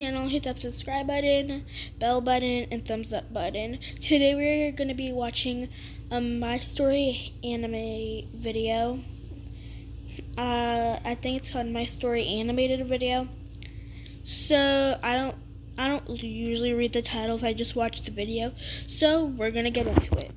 channel, hit that subscribe button, bell button, and thumbs up button. Today we're going to be watching a My Story anime video. I think it's called My Story animated video. So I don't usually read the titles, I just watch the video. So we're going to get into it.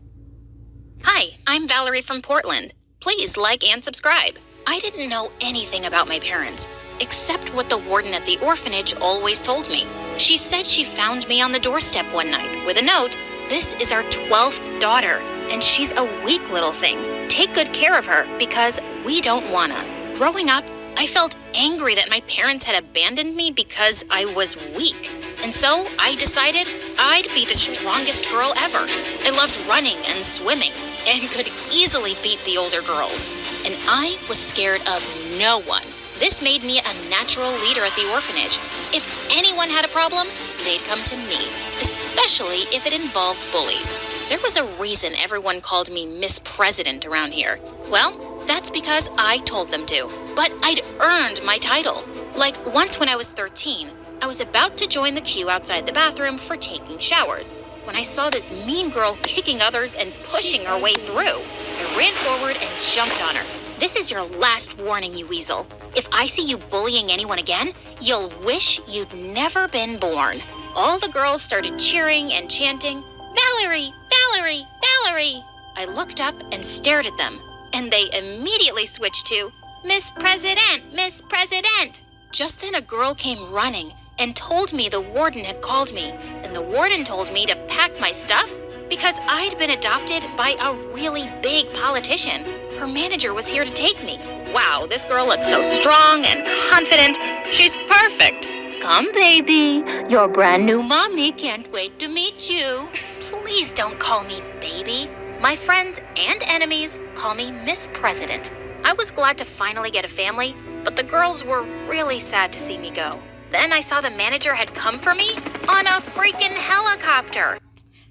Hi, I'm Valerie from Portland. Please like and subscribe. I didn't know anything about my parents, except what the warden at the orphanage always told me. She said she found me on the doorstep one night with a note. This is our 12th daughter, and she's a weak little thing. Take good care of her because we don't wanna. Growing up, I felt angry that my parents had abandoned me because I was weak. And so I decided I'd be the strongest girl ever. I loved running and swimming and could easily beat the older girls. And I was scared of no one. This made me a natural leader at the orphanage. If anyone had a problem, they'd come to me, especially if it involved bullies. There was a reason everyone called me Miss President around here. Well, that's because I told them to, but I'd earned my title. Like once when I was 13, I was about to join the queue outside the bathroom for taking showers when I saw this mean girl kicking others and pushing her way through. I ran forward and jumped on her. This is your last warning, you weasel. If I see you bullying anyone again, you'll wish you'd never been born. All the girls started cheering and chanting, "Valerie, Valerie, Valerie!" I looked up and stared at them, and they immediately switched to, "Miss President, Miss President!" Just then a girl came running and told me the warden had called me, and the warden told me to pack my stuff because I'd been adopted by a really big politician. Her manager was here to take me. Wow, this girl looks so strong and confident. She's perfect. Come, baby. Your brand new mommy can't wait to meet you. Please don't call me baby. My friends and enemies call me Miss President. I was glad to finally get a family, but the girls were really sad to see me go. Then I saw the manager had come for me on a freaking helicopter.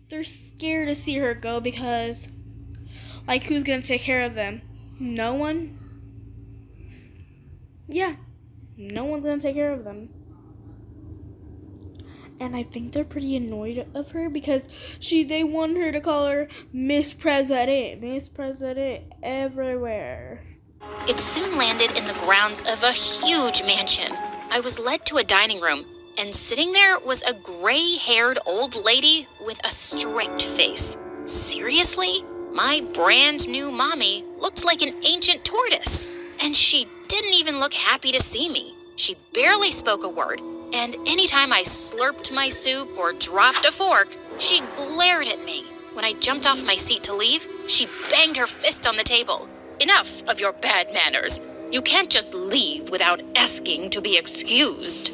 They're scared to see her go because, like, who's going to take care of them? No one? Yeah, no one's going to take care of them. And I think they're pretty annoyed of her because they want her to call her Miss President everywhere. It soon landed in the grounds of a huge mansion. I was led to a dining room, and sitting there was a gray-haired old lady with a strict face. Seriously? My brand new mommy looked like an ancient tortoise, and she didn't even look happy to see me. She barely spoke a word, and anytime I slurped my soup or dropped a fork, she glared at me. When I jumped off my seat to leave, she banged her fist on the table. "Enough of your bad manners. You can't just leave without asking to be excused."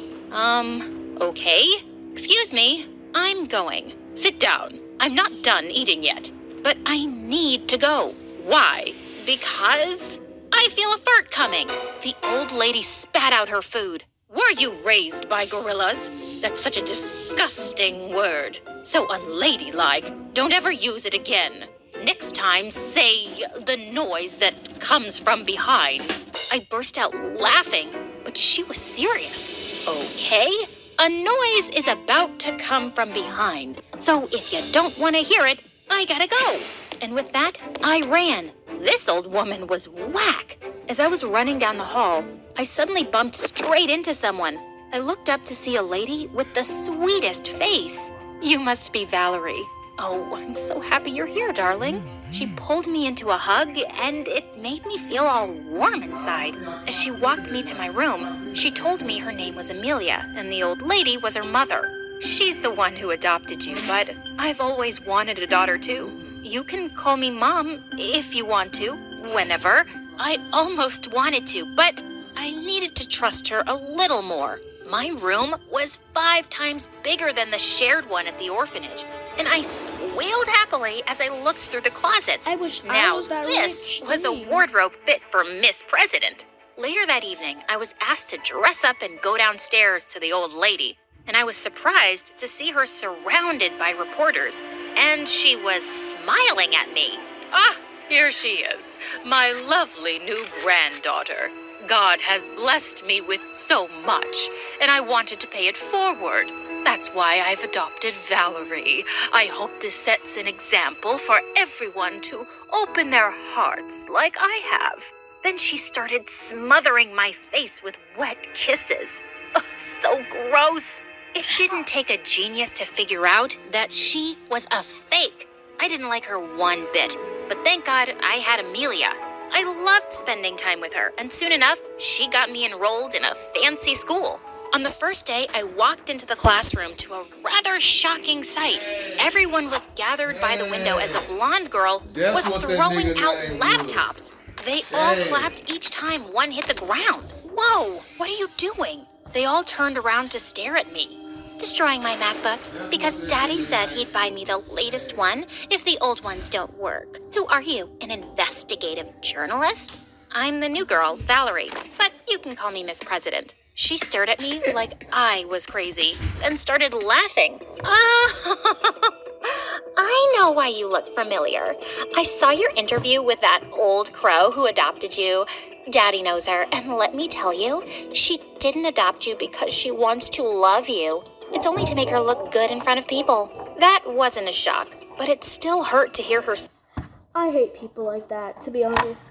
Okay. Excuse me. I'm going. Sit down. I'm not done eating yet. But I need to go. Why? Because I feel a fart coming. The old lady spat out her food. "Were you raised by gorillas? That's such a disgusting word. So unladylike. Don't ever use it again. Next time, say the noise that comes from behind." I burst out laughing, but she was serious. Okay, a noise is about to come from behind. So if you don't want to hear it, I gotta go. And with that, I ran. This old woman was whack. As I was running down the hall, I suddenly bumped straight into someone. I looked up to see a lady with the sweetest face. "You must be Valerie." "Oh, I'm so happy you're here, darling." She pulled me into a hug, and it made me feel all warm inside. As she walked me to my room, she told me her name was Amelia, and the old lady was her mother. "She's the one who adopted you, but I've always wanted a daughter too. You can call me Mom if you want to, whenever." I almost wanted to, but I needed to trust her a little more. My room was 5 times bigger than the shared one at the orphanage, and I squealed happily as I looked through the closets. I wish I now was that this rich. was a wardrobe fit for Miss President. Later that evening, I was asked to dress up and go downstairs to the old lady, and I was surprised to see her surrounded by reporters, and she was smiling at me. "Ah, here she is, my lovely new granddaughter. God has blessed me with so much, and I wanted to pay it forward. That's why I've adopted Valerie. I hope this sets an example for everyone to open their hearts like I have. Then she started smothering my face with wet kisses. Ugh, so gross. It didn't take a genius to figure out that she was a fake. I didn't like her one bit, but thank God I had Amelia. I loved spending time with her, and soon enough, she got me enrolled in a fancy school. On the first day, I walked into the classroom to a rather shocking sight. Everyone was gathered by the window as a blonde girl was throwing out laptops. They all clapped each time one hit the ground. Whoa, what are you doing? They all turned around to stare at me. Destroying my MacBooks because Daddy said he'd buy me the latest one if the old ones don't work. Who are you, an investigative journalist? I'm the new girl, Valerie, but you can call me Miss President. She stared at me like I was crazy and started laughing. I know why you look familiar. I saw your interview with that old crow who adopted you. Daddy knows her, and let me tell you, she didn't adopt you because she wants to love you. It's only to make her look good in front of people. That wasn't a shock, but it still hurt to hear her. I hate people like that, to be honest.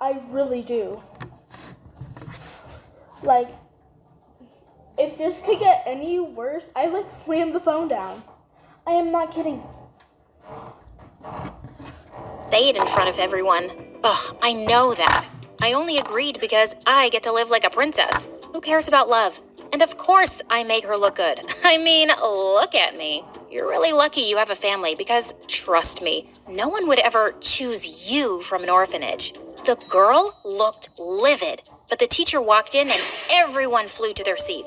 I really do. Like, if this could get any worse, I slam the phone down. I am not kidding. Say it in front of everyone. Ugh, I know that. I only agreed because I get to live like a princess. Who cares about love? And of course I make her look good. I mean, look at me. You're really lucky you have a family because, trust me, no one would ever choose you from an orphanage. The girl looked livid, but the teacher walked in and everyone flew to their seat.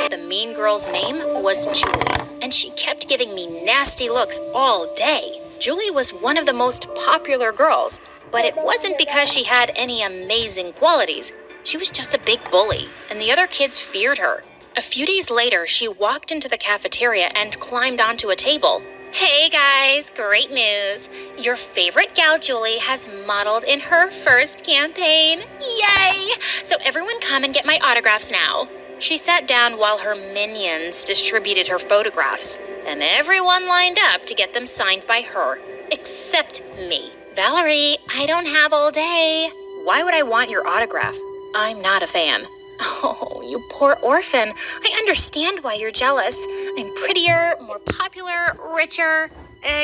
The mean girl's name was Julie, and she kept giving me nasty looks all day. Julie was one of the most popular girls, but it wasn't because she had any amazing qualities. She was just a big bully, and the other kids feared her. A few days later, she walked into the cafeteria and climbed onto a table. Hey guys, great news. Your favorite gal Julie has modeled in her first campaign. Yay! So everyone come and get my autographs now. She sat down while her minions distributed her photographs, and everyone lined up to get them signed by her, except me. Valerie, I don't have all day. Why would I want your autograph? I'm not a fan. Oh, you poor orphan. I understand why you're jealous. I'm prettier, more popular, richer.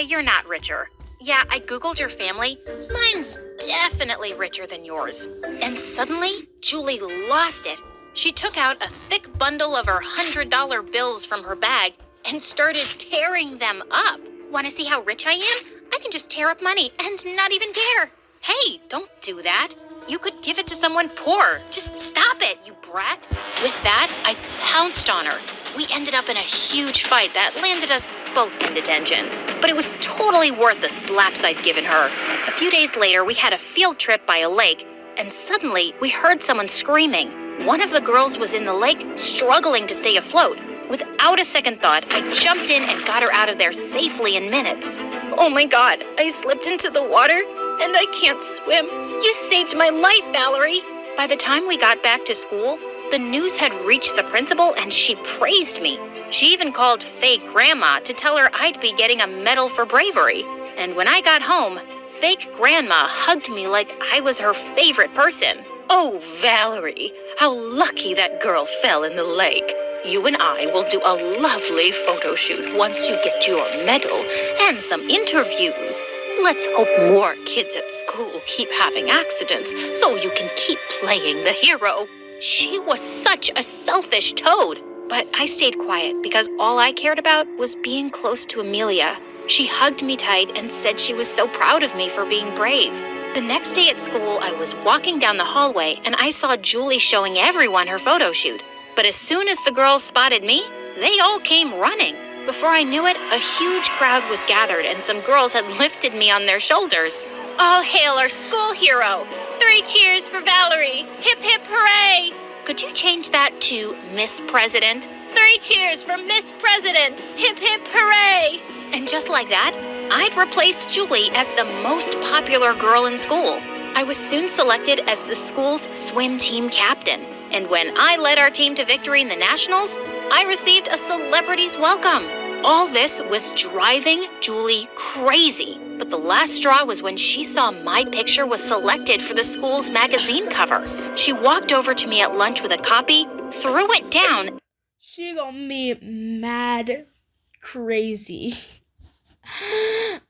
You're not richer. Yeah, I Googled your family. Mine's definitely richer than yours. And suddenly, Julie lost it. She took out a thick bundle of her $100 bills from her bag and started tearing them up. Want to see how rich I am? I can just tear up money and not even care. Hey, don't do that. You could give it to someone poor. Just stop it, you brat. With that, I pounced on her. We ended up in a huge fight that landed us both in detention. But it was totally worth the slaps I'd given her. A few days later, we had a field trip by a lake, and suddenly we heard someone screaming. One of the girls was in the lake, struggling to stay afloat. Without a second thought, I jumped in and got her out of there safely in minutes. Oh my God, I slipped into the water and I can't swim. You saved my life, Valerie. By the time we got back to school, the news had reached the principal and she praised me. She even called fake grandma to tell her I'd be getting a medal for bravery. And when I got home, fake grandma hugged me like I was her favorite person. Oh, Valerie, how lucky that girl fell in the lake. You and I will do a lovely photo shoot once you get your medal and some interviews. Let's hope more kids at school keep having accidents so you can keep playing the hero. She was such a selfish toad, but I stayed quiet because all I cared about was being close to Amelia. She hugged me tight and said she was so proud of me for being brave. The next day at school, I was walking down the hallway and I saw Julie showing everyone her photo shoot. But as soon as the girls spotted me, they all came running. Before I knew it, a huge crowd was gathered and some girls had lifted me on their shoulders. All hail our school hero! 3 cheers for Valerie! Hip hip hooray! Could you change that to Miss President? 3 cheers for Miss President! Hip hip hooray! And just like that, I'd replaced Julie as the most popular girl in school. I was soon selected as the school's swim team captain. And when I led our team to victory in the Nationals, I received a celebrity's welcome. All this was driving Julie crazy. But the last straw was when she saw my picture was selected for the school's magazine cover. She walked over to me at lunch with a copy, threw it down. She gonna be mad crazy.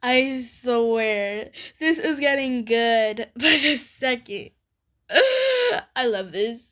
I swear, this is getting good. But a second. I love this.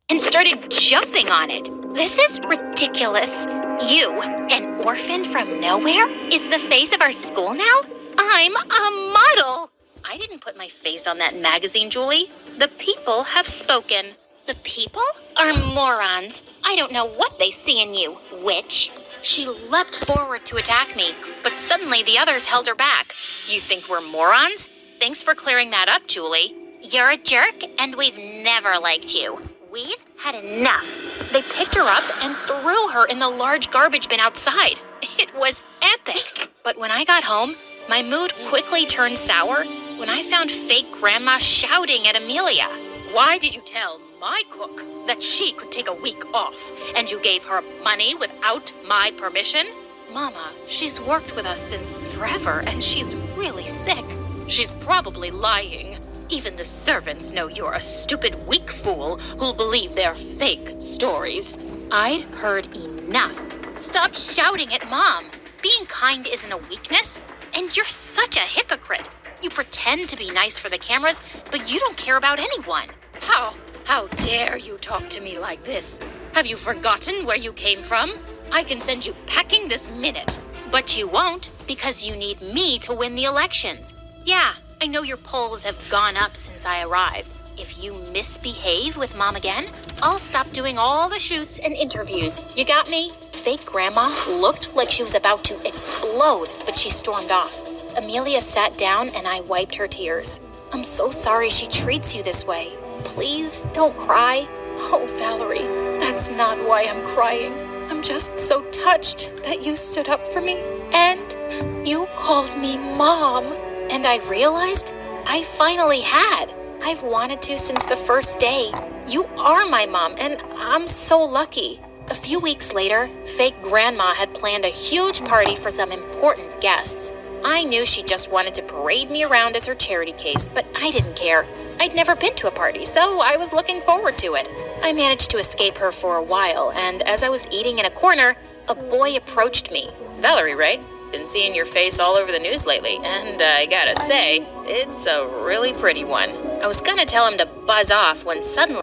And started jumping on it. This is ridiculous. You, an orphan from nowhere, is the face of our school now? I'm a model. I didn't put my face on that magazine, Julie. The people have spoken. The people are morons. I don't know what they see in you, witch. She leapt forward to attack me, but suddenly the others held her back. You think we're morons? Thanks for clearing that up, Julie. You're a jerk, and we've never liked you. We've had enough. They picked her up and threw her in the large garbage bin outside. It was epic. But when I got home, my mood quickly turned sour when I found fake grandma shouting at Amelia. Why did you tell my cook that she could take a week off, and you gave her money without my permission? Mama, she's worked with us since forever, and she's really sick. She's probably lying. Even the servants know you're a stupid, weak fool who'll believe their fake stories. I'd heard enough. Stop shouting at Mom. Being kind isn't a weakness, and you're such a hypocrite. You pretend to be nice for the cameras, but you don't care about anyone. How dare you talk to me like this? Have you forgotten where you came from? I can send you packing this minute. But you won't, because you need me to win the elections. Yeah, I know your polls have gone up since I arrived. If you misbehave with Mom again, I'll stop doing all the shoots and interviews. You got me? Fake grandma looked like she was about to explode, but she stormed off. Amelia sat down and I wiped her tears. I'm so sorry she treats you this way. Please don't cry. Oh, Valerie, that's not why I'm crying. I'm just so touched that you stood up for me and you called me Mom. And I realized I finally had. I've wanted to since the first day. You are my mom, and I'm so lucky. A few weeks later, fake grandma had planned a huge party for some important guests. I knew she just wanted to parade me around as her charity case, but I didn't care. I'd never been to a party, so I was looking forward to it. I managed to escape her for a while, and as I was eating in a corner, a boy approached me. Valerie, right? Been seeing your face all over the news lately, and I gotta say, it's a really pretty one. I was gonna tell him to buzz off when suddenly...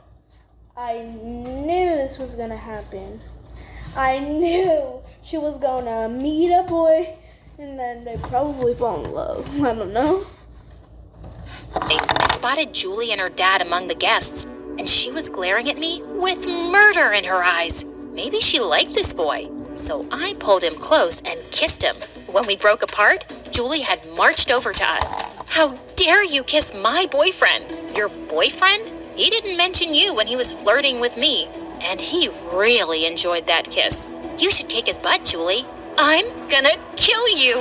I knew this was gonna happen. I knew she was gonna meet a boy, and then they probably fall in love. I don't know. I spotted Julie and her dad among the guests, and she was glaring at me with murder in her eyes. Maybe she liked this boy. So I pulled him close and kissed him. When we broke apart, Julie had marched over to us. How dare you kiss my boyfriend? Your boyfriend? He didn't mention you when he was flirting with me. And he really enjoyed that kiss. You should kick his butt, Julie. I'm gonna kill you.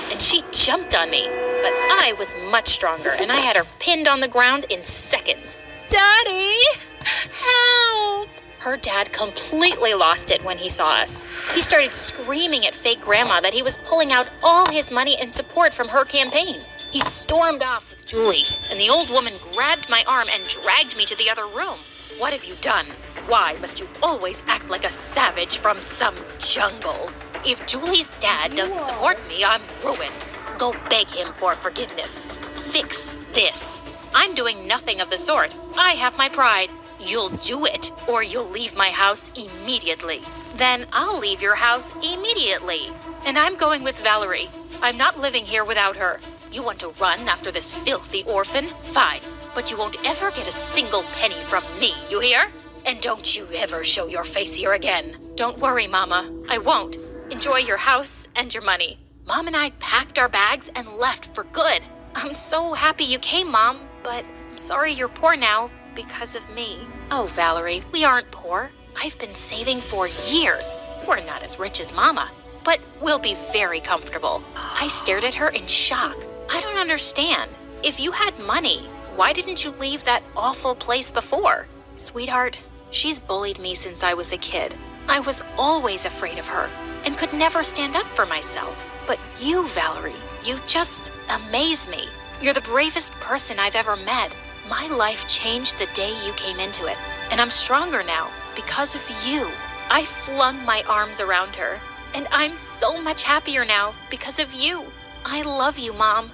And she jumped on me. But I was much stronger, and I had her pinned on the ground in seconds. Daddy! Help! Her dad completely lost it when he saw us. He started screaming at fake grandma that he was pulling out all his money and support from her campaign. He stormed off with Julie, and the old woman grabbed my arm and dragged me to the other room. What have you done? Why must you always act like a savage from some jungle? If Julie's dad doesn't support me, I'm ruined. Go beg him for forgiveness. Fix this. I'm doing nothing of the sort. I have my pride. You'll do it, or you'll leave my house immediately. Then I'll leave your house immediately. And I'm going with Valerie. I'm not living here without her. You want to run after this filthy orphan? Fine. But you won't ever get a single penny from me, you hear? And don't you ever show your face here again. Don't worry, Mama. I won't. Enjoy your house and your money. Mom and I packed our bags and left for good. I'm so happy you came, Mom, but I'm sorry you're poor now. because of me. Oh, Valerie, we aren't poor. I've been saving for years. We're not as rich as Mama, but we'll be very comfortable. I stared at her in shock. I don't understand. If you had money, why didn't you leave that awful place before? Sweetheart, she's bullied me since I was a kid. I was always afraid of her and could never stand up for myself. But you, Valerie, you just amaze me. You're the bravest person I've ever met. My life changed the day you came into it, and I'm stronger now because of you. I flung my arms around her, and I'm so much happier now because of you. I love you, Mom.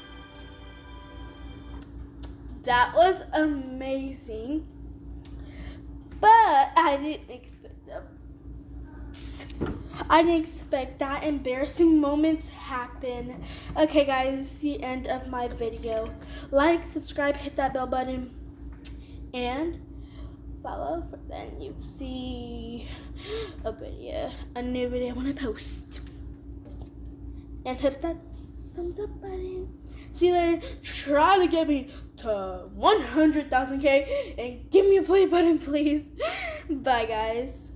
That was amazing, but I didn't expect that. I didn't expect that embarrassing moment to happen. Okay, guys, the end of my video. Like, subscribe, hit that bell button, and follow, for then you see a new video when I post. And hit that thumbs up button. See you later. Try to get me to 100,000K and give me a play button, please. Bye, guys.